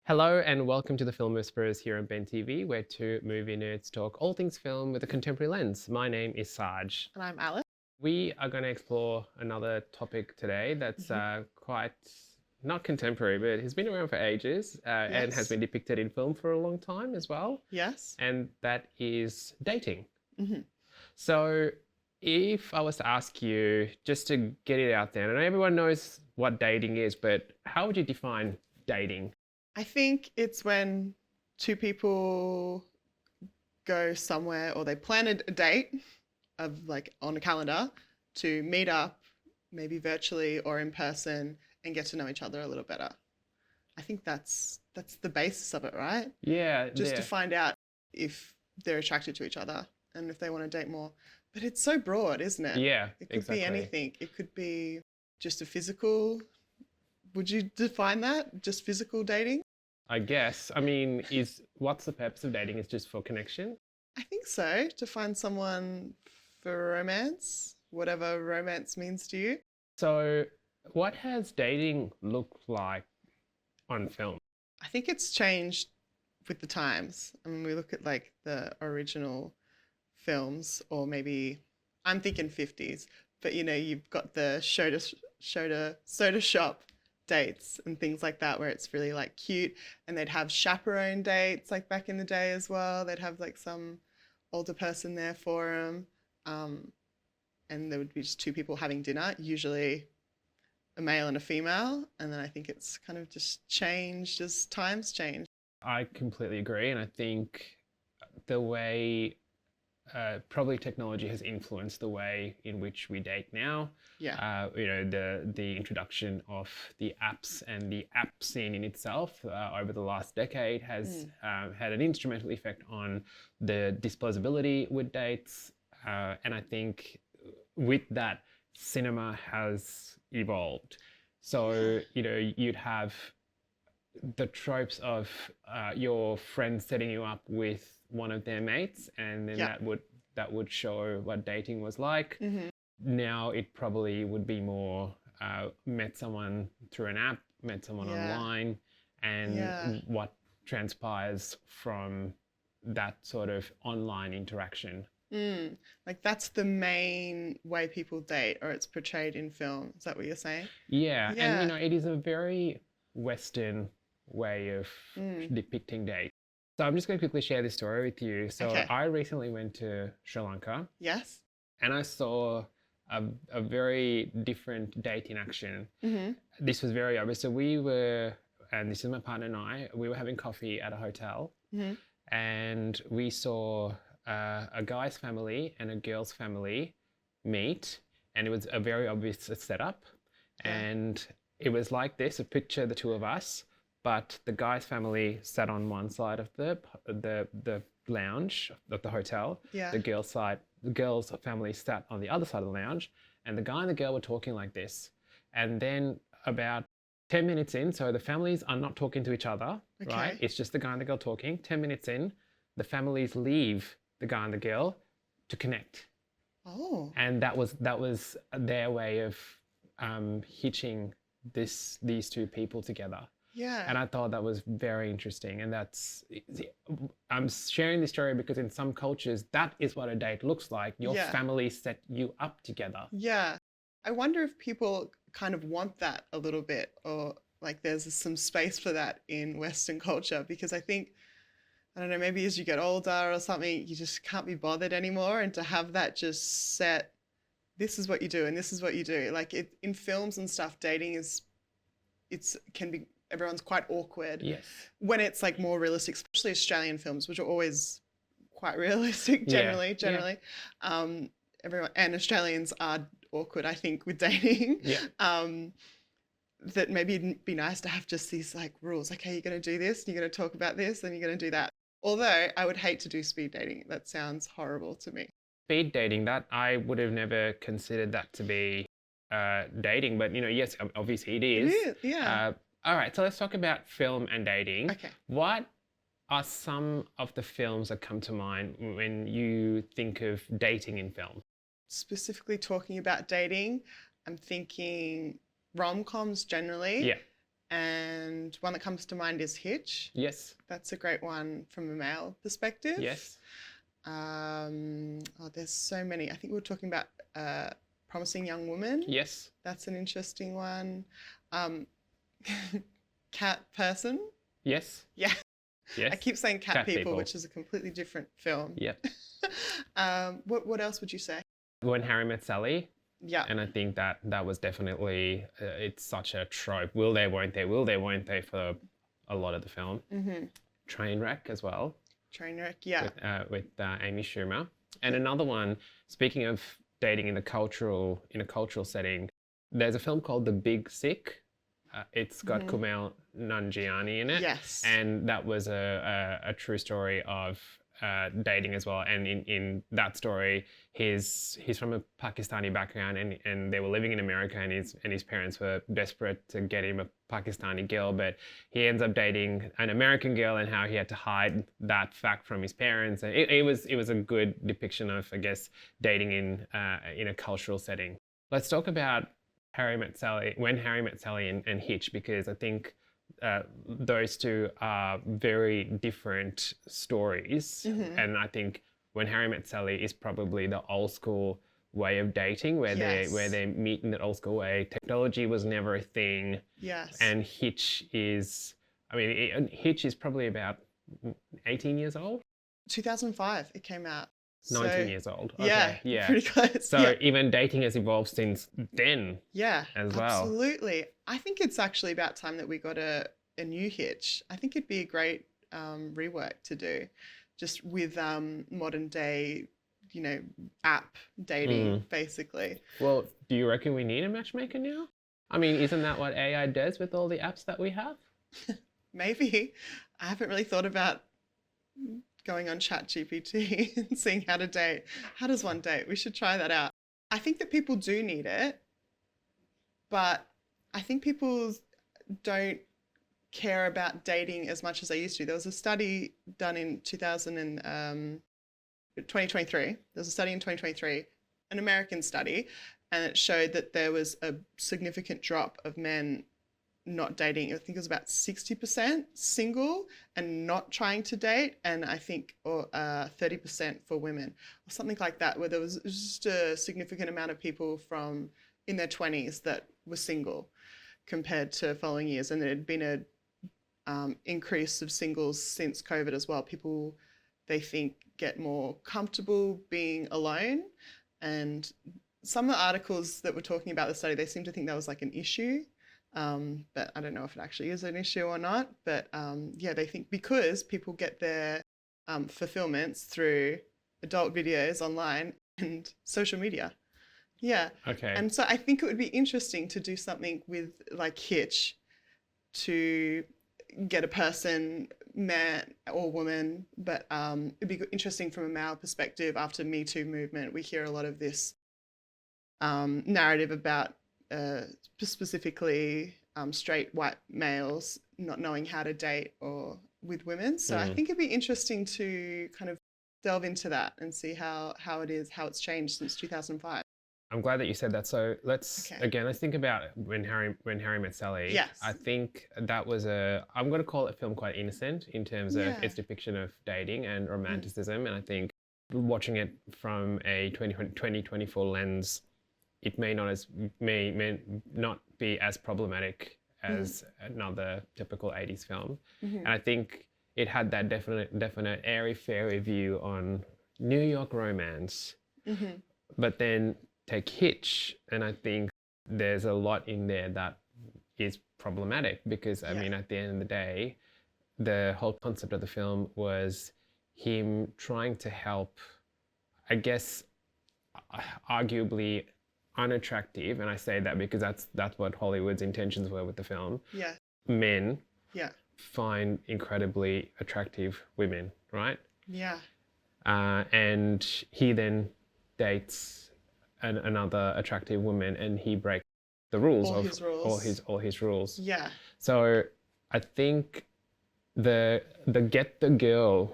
Hello and welcome to the Film Whisperers here on Ben TV, where two movie nerds talk all things film with a contemporary lens. My name is Saj. And I'm Alice. We are going to explore another topic today that's quite not contemporary, but has been around for ages and has been depicted in film for a long time as well. Yes. And that is dating. Mm-hmm. So if I was to ask you, just to get it out there, and I know everyone knows what dating is, but how would you define dating? I think it's when two people go somewhere or they plan a date of like on a calendar to meet up, maybe virtually or in person, and get to know each other a little better. I think that's the basis of it, right? Yeah. Just to find out if they're attracted to each other and if they want to date more. But it's so broad, isn't it? Yeah, it could be anything. It could be just a physical. Would you define that? Just physical dating? I guess. I mean, what's the purpose of dating? Is just for connection? I think so. To find someone for romance, whatever romance means to you. So what has dating looked like on film? I think it's changed with the times. I mean, we look at like the original films, or maybe I'm thinking 50s, but you know, you've got the soda shop dates and things like that, where it's really like cute, and they'd have chaperone dates like back in the day as well. They'd have like some older person there for them, and there would be just two people having dinner, usually a male and a female. And then I think it's kind of just changed as times change. I completely agree, and I think the way probably technology has influenced the way in which we date now. Yeah. You know, the introduction of the apps and the app scene in itself over the last decade has had an instrumental effect on the disposability with dates. And I think with that, cinema has evolved. So, you know, you'd have the tropes of your friends setting you up with one of their mates, and then that would show what dating was like. Mm-hmm. Now it probably would be more met someone through an app, met someone online, and what transpires from that sort of online interaction. Like that's the main way people date, or it's portrayed in film. Is that what you're saying? Yeah. And you know, it is a very Western way of depicting dating. So I'm just going to quickly share this story with you. So I recently went to Sri Lanka. Yes. And I saw a very different date in action. Mm-hmm. This was very obvious. So we were, and this is my partner and I, we were having coffee at a hotel, and we saw a guy's family and a girl's family meet, and it was a very obvious setup. And it was like this, a picture of the two of us, but the guy's family sat on one side of the lounge of the hotel. Yeah. The girl's family sat on the other side of the lounge, and the guy and the girl were talking like this. And then about 10 minutes in, so the families are not talking to each other, right? It's just the guy and the girl talking. 10 minutes in, the families leave the guy and the girl to connect. Oh. And that was their way of hitching these two people together. Yeah. And I thought that was very interesting. And I'm sharing this story because in some cultures, that is what a date looks like. Your family set you up together. Yeah. I wonder if people kind of want that a little bit, or like there's some space for that in Western culture, because I think, I don't know, maybe as you get older or something, you just can't be bothered anymore. And to have that just set, this is what you do and this is what you do. Like in films and stuff, dating can be, everyone's quite awkward. Yes. When it's like more realistic, especially Australian films, which are always quite realistic generally. Everyone, and Australians are awkward, I think, with dating. Yeah. That maybe it'd be nice to have just these like rules. Okay, you're going to do this, you're going to talk about this, then you're going to do that. Although I would hate to do speed dating. That sounds horrible to me. Speed dating, that I would have never considered that to be dating, but you know, yes, obviously it is. It is, yeah. All right, so let's talk about film and dating. Okay. What are some of the films that come to mind when you think of dating in film? Specifically talking about dating, I'm thinking rom-coms generally. Yeah. And one that comes to mind is Hitch. Yes. That's a great one from a male perspective. Yes. There's so many. I think we were talking about Promising Young Woman. Yes. That's an interesting one. Cat Person. Yes. Yeah. Yes. I keep saying Cat People, which is a completely different film. Yep. What else would you say? When Harry Met Sally. Yeah. And I think that was definitely, it's such a trope. Will they, won't they? Will they, won't they for a lot of the film. Mm-hmm. Trainwreck as well. Trainwreck, yeah. With Amy Schumer. And another one, speaking of dating in a cultural setting, there's a film called The Big Sick. It's got Kumail Nanjiani in it. Yes. And that was a true story of dating as well. And in that story, he's from a Pakistani background, and they were living in America, and his parents were desperate to get him a Pakistani girl, but he ends up dating an American girl, and how he had to hide that fact from his parents. And it was a good depiction of, I guess, dating in a cultural setting. Let's talk about When Harry Met Sally and Hitch, because I think those two are very different stories. And I think When Harry Met Sally is probably the old school way of dating, where they meet in that old school way. Technology was never a thing. Yes. And Hitch is probably about 18 years old. 2005 it came out. 19 years old. Okay. Yeah, pretty close. So even dating has evolved since then. Yeah, as well. Absolutely. I think it's actually about time that we got a new Hitch. I think it'd be a great rework to do, just with modern day, app dating, basically. Well, do you reckon we need a matchmaker now? I mean, isn't that what AI does with all the apps that we have? Maybe. I haven't really thought about going on ChatGPT and seeing how to date. How does one date? We should try that out. I think that people do need it, but I think people don't care about dating as much as they used to. There was a study done in 2023. There was a study in 2023, an American study, and it showed that there was a significant drop of men not dating. I think it was about 60% single and not trying to date, and I think 30% for women, or something like that, where there was just a significant amount of people from in their 20s that were single compared to following years. And there had been a increase of singles since COVID as well. People, they think, get more comfortable being alone, and some of the articles that were talking about the study, they seem to think that was like an issue. But I don't know if it actually is an issue or not. But they think because people get their fulfillments through adult videos online and social media. Yeah. Okay. And so I think it would be interesting to do something with like Hitch, to get a person, man or woman, but it'd be interesting from a male perspective. After Me Too movement, we hear a lot of this narrative about specifically straight white males not knowing how to date or with women. So I think it'd be interesting to kind of delve into that and see how it's changed since 2005. I'm glad that you said that. So let's think about When Harry Met Sally. Yes. I think that was I'm going to call it a film quite innocent in terms of its depiction of dating and romanticism. And I think watching it from a 2024 lens, it may not be as problematic as another typical 80s film. And I think it had that definite airy-fairy view on New York romance. But then take Hitch, and I think there's a lot in there that is problematic, because I mean, at the end of the day, the whole concept of the film was him trying to help, I guess, arguably unattractive, and I say that because that's what Hollywood's intentions were with the film. Yeah. Men find incredibly attractive women, right? Yeah. And he then dates another attractive woman, and he breaks the rules all his rules. Yeah. So I think the get the girl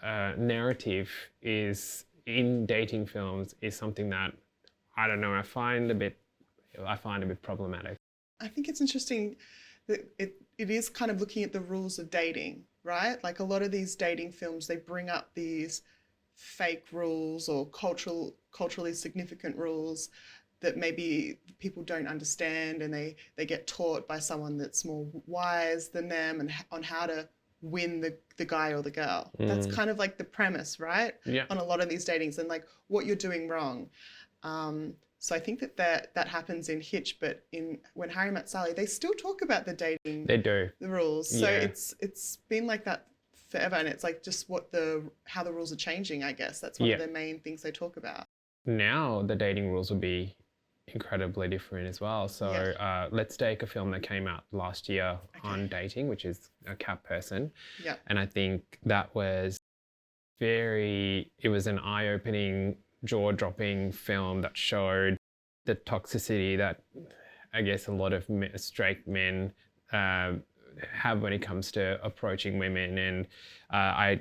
narrative is in dating films is something that, I don't know, I find a bit problematic. I think it's interesting it is kind of looking at the rules of dating, right? Like a lot of these dating films, they bring up these fake rules or culturally significant rules that maybe people don't understand, and they get taught by someone that's more wise than them and on how to win the guy or the girl. That's kind of like the premise, right? Yeah. On a lot of these datings, and like what you're doing wrong. So I think that happens in Hitch, but in When Harry Met Sally, they still talk about the dating. They do. The rules. So Yeah. it's been like that forever, and it's like just how the rules are changing, I guess. That's one of the main things they talk about. Now the dating rules will be incredibly different as well. So let's take a film that came out last year on dating, which is A Cat Person. Yeah. And I think that was it was an eye-opening, jaw-dropping film that showed the toxicity that I guess a lot of straight men have when it comes to approaching women. And I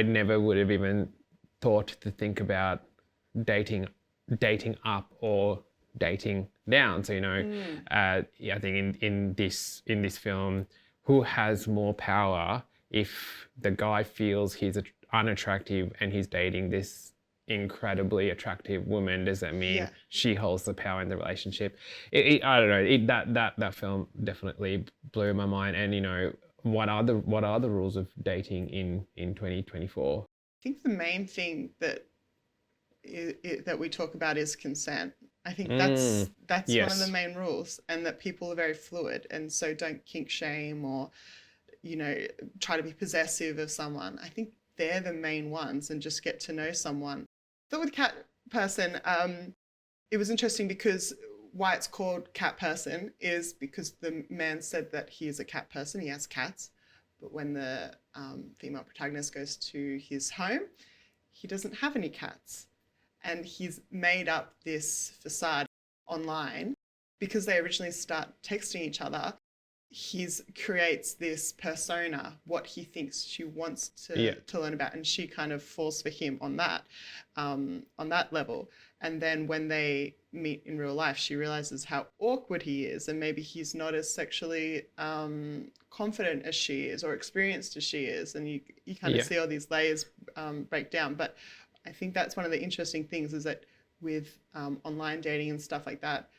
never would have even thought to think about dating up or dating down. So I think in this film, who has more power if the guy feels he's unattractive and he's dating this incredibly attractive woman? Does that mean she holds the power in the relationship? I don't know. That film definitely blew my mind. And what are the rules of dating in 2024? I think the main thing that we talk about is consent. I think that's one of the main rules, and that people are very fluid, and so don't kink shame or try to be possessive of someone. I think they're the main ones, and just get to know someone. But with Cat Person, it was interesting because why it's called Cat Person is because the man said that he is a cat person, he has cats, but when the female protagonist goes to his home, he doesn't have any cats. And he's made up this facade online because they originally start texting each other. He creates this persona, what he thinks she wants to learn about, and she kind of falls for him on that level. And then when they meet in real life, she realizes how awkward he is, and maybe he's not as sexually confident as she is or experienced as she is, and you kind of see all these layers break down. But I think that's one of the interesting things, is that with online dating and stuff like that,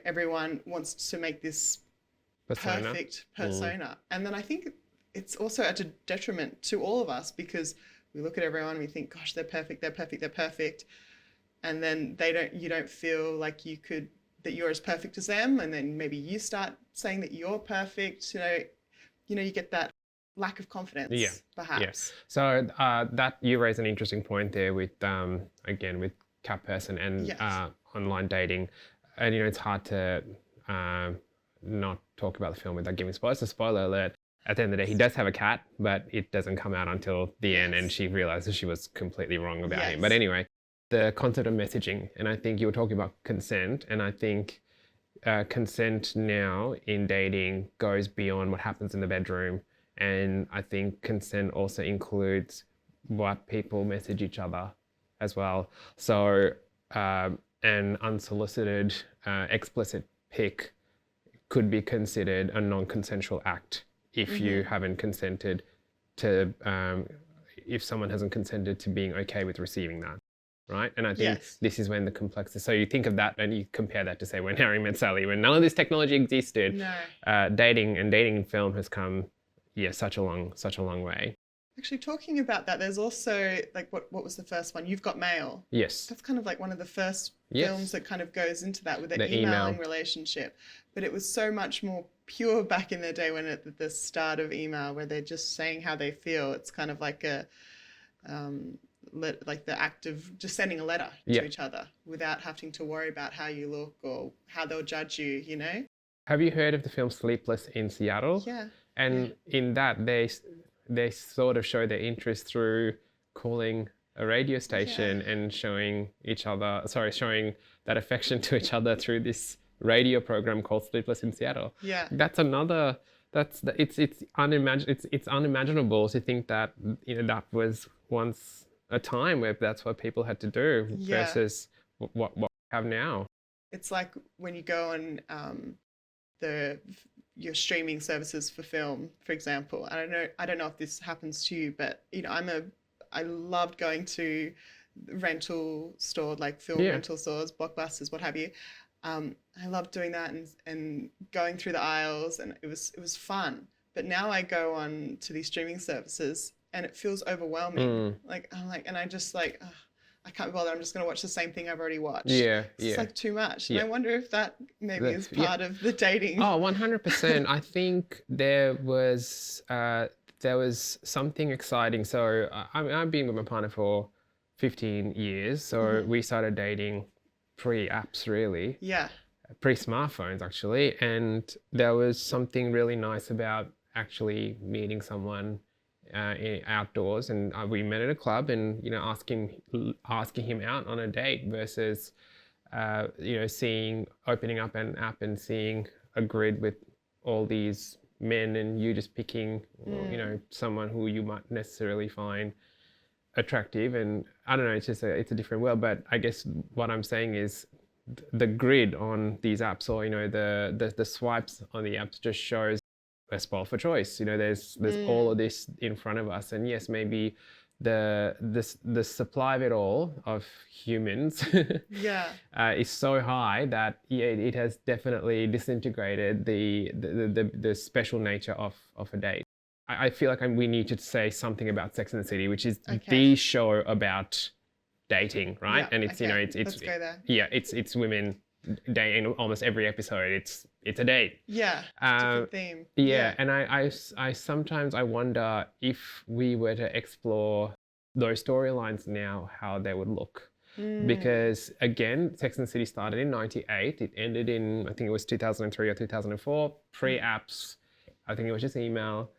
everyone wants to make this perfect persona. And then I think it's also at a detriment to all of us, because we look at everyone and we think, gosh, they're perfect, they're perfect, they're perfect. And then you don't feel like that you're as perfect as them. And then maybe you start saying that you're perfect. You get that lack of confidence, perhaps. Yeah. So that you raise an interesting point there with again with Cat Person and online dating, and it's hard to not talk about the film without giving spoilers. So spoiler alert: at the end of the day, he does have a cat, but it doesn't come out until the end, and she realizes she was completely wrong about him. But anyway, the concept of messaging, and I think you were talking about consent, and I think consent now in dating goes beyond what happens in the bedroom. And I think consent also includes what people message each other as well. So an unsolicited, explicit pic could be considered a non-consensual act if you haven't consented to, if someone hasn't consented to being okay with receiving that. Right? And I think this is when the complexity. So you think of that and you compare that to, say, When Harry Met Sally, when none of this technology existed. Dating in film has come such a long way. Actually, talking about that, there's also like what was the first one? You've Got Mail. Yes. That's kind of like one of the first films that kind of goes into that with the emailing relationship. But it was so much more pure back in the day, when at the start of email, where they're just saying how they feel. It's kind of like like the act of just sending a letter to each other without having to worry about how you look or how they'll judge you. Have you heard of the film Sleepless in Seattle? Yeah. And in that, they sort of show their interest through calling a radio station and showing that affection to each other through this radio program called Sleepless in Seattle. Yeah. It's unimaginable to think that that was once a time where that's what people had to do versus what we have now. It's like when you go on the your streaming services for film, for example. I don't know if this happens to you, but you know, I loved going to rental store, like film Yeah. rental stores, Blockbusters, what have you. I loved doing that and going through the aisles, and it was fun. But now I go on to these streaming services and it feels overwhelming. Like I'm like, and I just like, ugh, I can't be bothered. I'm just going to watch the same thing I've already watched. Yeah, It's yeah. like too much. Yeah. And I wonder if that maybe is Yeah. part of the dating. Oh, 100%. I think there was something exciting. So I've been with my partner for 15 years. So we started dating pre-apps, really, Yeah. pre-smartphones actually. And there was something really nice about actually meeting someone outdoors, and we met at a club, and you know, asking him out on a date versus you know, opening up an app and seeing a grid with all these men, and you just picking you know, someone who you might necessarily find attractive. And I don't know, it's a different world. But I guess what I'm saying is the grid on these apps, or you know, the swipes on the apps just shows we're spoiled for choice. You know, there's all of this in front of us, and yes, maybe the supply of it all, of humans, Yeah. is so high that it has definitely disintegrated the special nature of a date. I feel like we need to say something about Sex and the City, which is the show about dating, right? Yeah, And it's you know, let's go there. yeah, it's women dating. Almost every episode, it's a date. Yeah. Different theme. Yeah, and I sometimes I wonder if we were to explore those storylines now, how they would look. Because again, Sex and the City started in '98. It ended in, I think it was 2003 or 2004. Pre-apps, I think it was just email.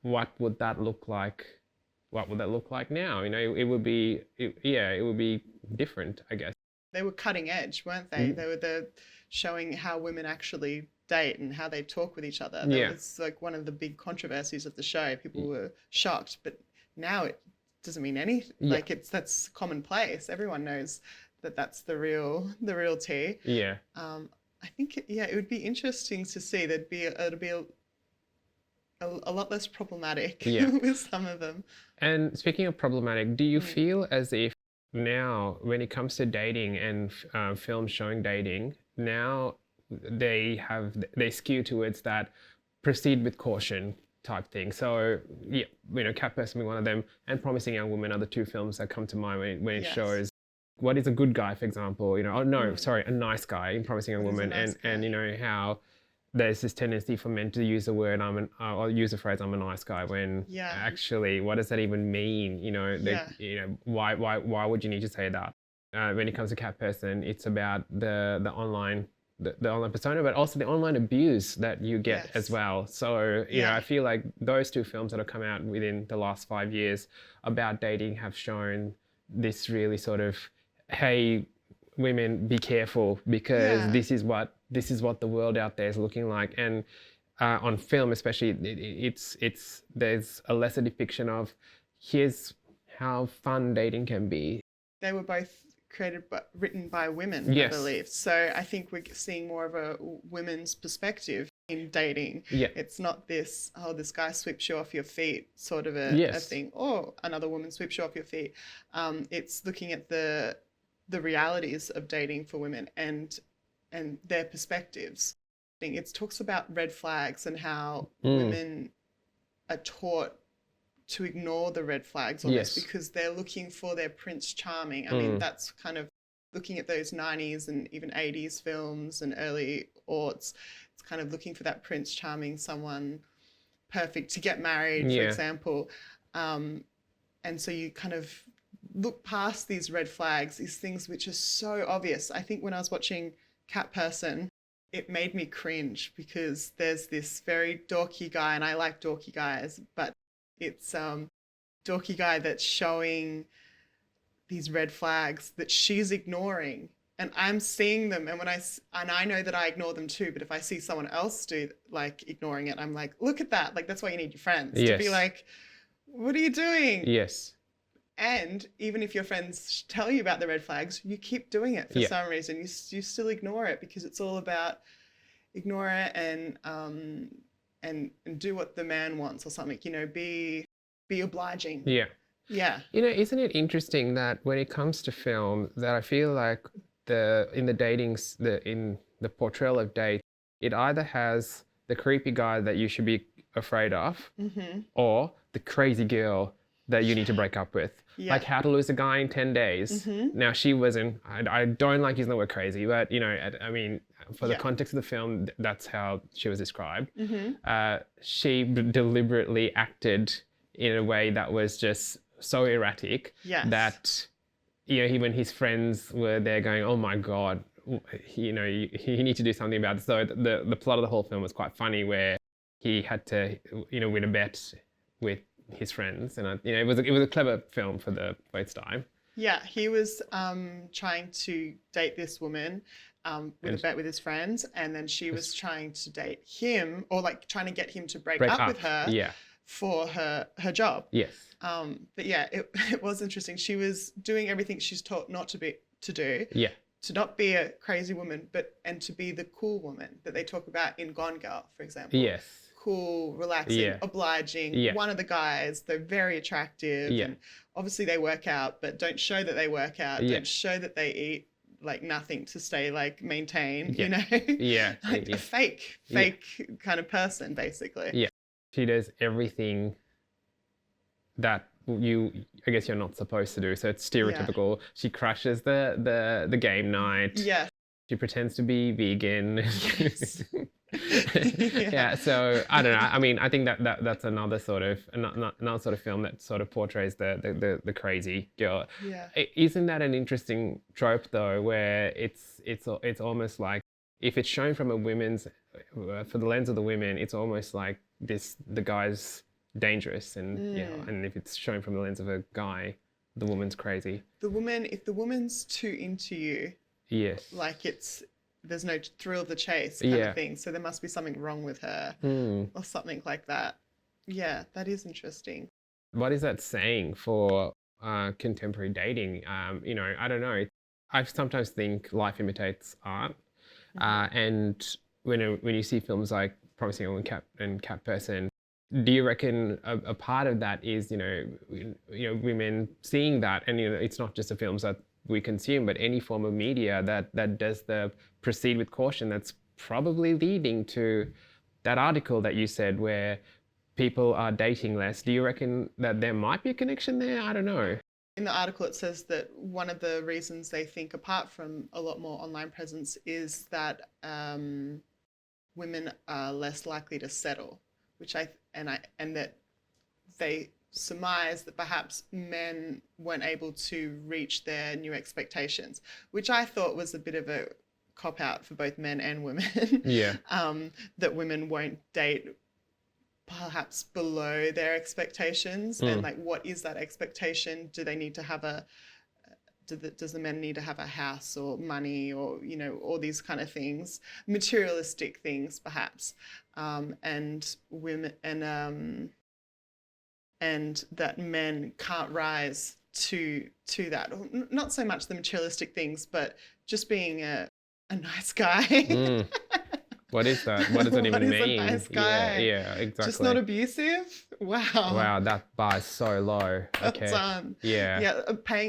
What would that look like? What would that look like now? You know, it would be different, I guess. They were cutting edge, weren't they? They were showing how women actually date and how they talk with each other. That was like one of the big controversies of the show. People were shocked, but now it doesn't mean anything. Like that's commonplace. Everyone knows that that's the real tea. Yeah. I think it would be interesting to see. It'd be a lot less problematic with some of them. And speaking of problematic, do you feel as if now, when it comes to dating and films showing dating, now they skew towards that proceed with caution type thing? So yeah, you know, Cat Person being one of them, and Promising Young Woman are the two films that come to mind when it shows what is a good guy, for example. You know, a nice guy in Promising Young Woman, and you know how there's this tendency for men to use the word or use the phrase "I'm a nice guy" when actually, what does that even mean? You know, you know, why would you need to say that? When it comes to Cat Person, it's about the online persona, but also the online abuse that you get as well. So you know, I feel like those two films that have come out within the last 5 years about dating have shown this really sort of, hey, women, be careful, because this is what the world out there is looking like. And on film especially, there's a lesser depiction of here's how fun dating can be. They were both written by women, I believe. So I think we're seeing more of a women's perspective in dating. It's not this guy sweeps you off your feet sort of a thing, or another woman sweeps you off your feet. It's looking at the realities of dating for women and their perspectives. It talks about red flags and how women are taught to ignore the red flags almost because they're looking for their Prince Charming. I mean, that's kind of looking at those 90s and even 80s films and early aughts. It's kind of looking for that Prince Charming, someone perfect to get married, for example. And so you kind of look past these red flags, these things which are so obvious. I think when I was watching Cat Person, it made me cringe because there's this very dorky guy, and I like dorky guys, but it's dorky guy that's showing these red flags that she's ignoring, and I'm seeing them, and I know that I ignore them too, but if I see someone else do like ignoring it, I'm like, look at that. Like, that's why you need your friends to be like, what are you doing? And even if your friends tell you about the red flags, you keep doing it for some reason. You still ignore it because it's all about ignore it and do what the man wants or something, you know, be obliging. Yeah. Yeah. You know, isn't it interesting that when it comes to film, that I feel like in the portrayal of date, it either has the creepy guy that you should be afraid of, or the crazy girl that you need to break up with. Yeah. Like How to Lose a Guy in 10 Days. Now, she wasn't, I don't like using the word crazy, but, you know, I mean, for the context of the film, that's how she was described. She deliberately acted in a way that was just so erratic that, you know, when his friends were there going, oh my God, you know, you need to do something about it. So the plot of the whole film was quite funny, where he had to, you know, win a bet with his friends, and you know, it was a clever film for its time. Yeah, he was trying to date this woman with a bet with his friends, and then she was trying to date him, or like trying to get him to break up with her for her job. Yes. But yeah, it was interesting. She was doing everything she's taught not to do. Yeah. To not be a crazy woman, and to be the cool woman that they talk about in Gone Girl, for example. Yes. Cool, relaxing, obliging. One of the guys, they're very attractive, and obviously they work out, but don't show that they work out. Don't show that they eat like nothing to stay like maintained. You know. Like a fake kind of person, basically. Yeah. She does everything that I guess you're not supposed to do. So it's stereotypical. She crashes the game night. Yeah. She pretends to be vegan. Yes. So I don't know. I mean, I think that's another sort of film that sort of portrays the crazy girl. Yeah. Isn't that an interesting trope though, where it's almost like, if it's shown from for the lens of the women, it's almost like the guy's dangerous, and and if it's shown from the lens of a guy, the woman's crazy. If the woman's too into you, like there's no thrill of the chase kind of thing, so there must be something wrong with her or something like that. Yeah, that is interesting. What is that saying for contemporary dating? You know, I don't know. I sometimes think life imitates art, and when you see films like Promising Young Cat Person, do you reckon a part of that is, you know, women seeing that, and, you know, it's not just the films that we consume, but any form of media that does the proceed with caution, that's probably leading to that article that you said where people are dating less. Do you reckon that there might be a connection there? I don't know. In the article, it says that one of the reasons they think, apart from a lot more online presence, is that women are less likely to settle, and that they surmise that perhaps men weren't able to reach their new expectations, which I thought was a bit of a cop-out for both men and women. That women won't date perhaps below their expectations, and like, what is that expectation? Do they need to have does the men need to have a house or money, or, you know, all these kind of things, materialistic things perhaps, and women, and that men can't rise to that. Not so much the materialistic things, but just being a nice guy. What is that? What does that even mean? What is a nice guy? Yeah, exactly. Just not abusive? Wow. Wow, that bar is so low. Okay.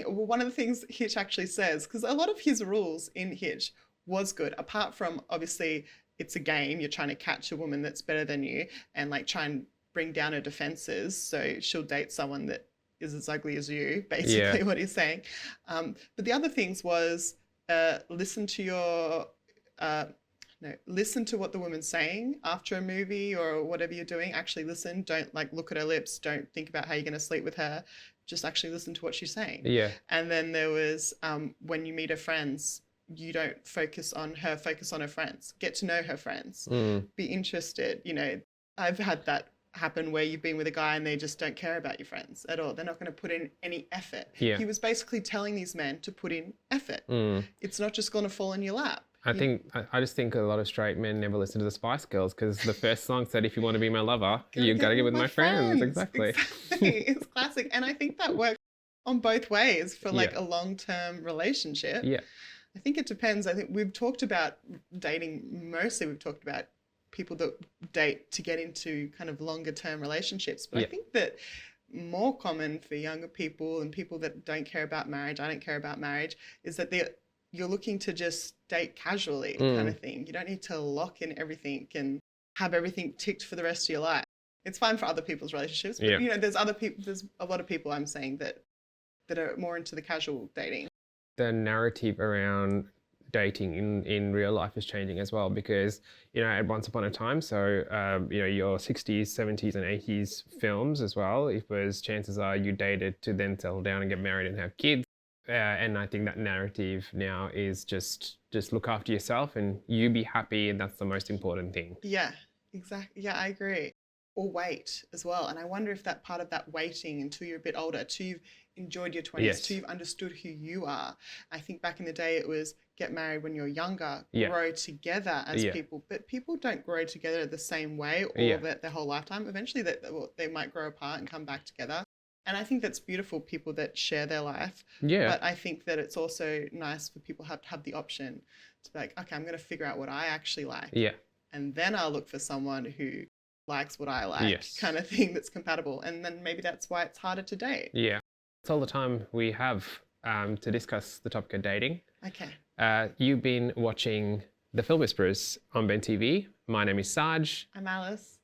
One of the things Hitch actually says, because a lot of his rules in Hitch was good, apart from, obviously, it's a game, you're trying to catch a woman that's better than you and like try and bring down her defenses so she'll date someone that is as ugly as you, basically what he's saying. But the other things was listen to what the woman's saying after a movie or whatever you're doing. Actually listen. Don't like look at her lips. Don't think about how you're going to sleep with her. Just actually listen to what she's saying. Yeah. And then there was when you meet her friends, you don't focus on her, focus on her friends. Get to know her friends. Be interested. You know, I've had that happen where you've been with a guy and they just don't care about your friends at all. They're not going to put in any effort. Yeah. He was basically telling these men to put in effort. It's not just going to fall in your lap. I just think a lot of straight men never listen to the Spice Girls, because the first song said, if you want to be my lover, you got to get with my friends. Exactly. It's classic. And I think that works on both ways for like a long-term relationship. Yeah. I think it depends. I think we've talked about dating, mostly we've talked about people that date to get into kind of longer term relationships. But I think that more common for younger people and people that don't care about marriage, I don't care about marriage, is that you're looking to just date casually kind of thing. You don't need to lock in everything and have everything ticked for the rest of your life. It's fine for other people's relationships, but you know, there's a lot of people I'm saying that are more into the casual dating. The narrative around dating in real life is changing as well, because at once upon a time, so your 60s, 70s and 80s films as well, it was chances are you dated to then settle down and get married and have kids, and I think that narrative now is just look after yourself and you be happy, and that's the most important thing. Yeah, exactly. Yeah, I agree. Or wait as well. And I wonder if that part of that waiting until you're a bit older, till you've enjoyed your 20s, till you've understood who you are. I think back in the day it was get married when you're younger, grow together as people. But people don't grow together the same way all their whole lifetime. Eventually they might grow apart and come back together. And I think that's beautiful, people that share their life. Yeah. But I think that it's also nice for people to have the option to be like, okay, I'm going to figure out what I actually like. Yeah. And then I'll look for someone who likes what I like, kind of thing, that's compatible. And then maybe that's why it's harder to date. Yeah. That's all the time we have to discuss the topic of dating. Okay. You've been watching The Film Whisperers on Ben TV. My name is Saj. I'm Alice.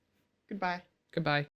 Goodbye. Goodbye.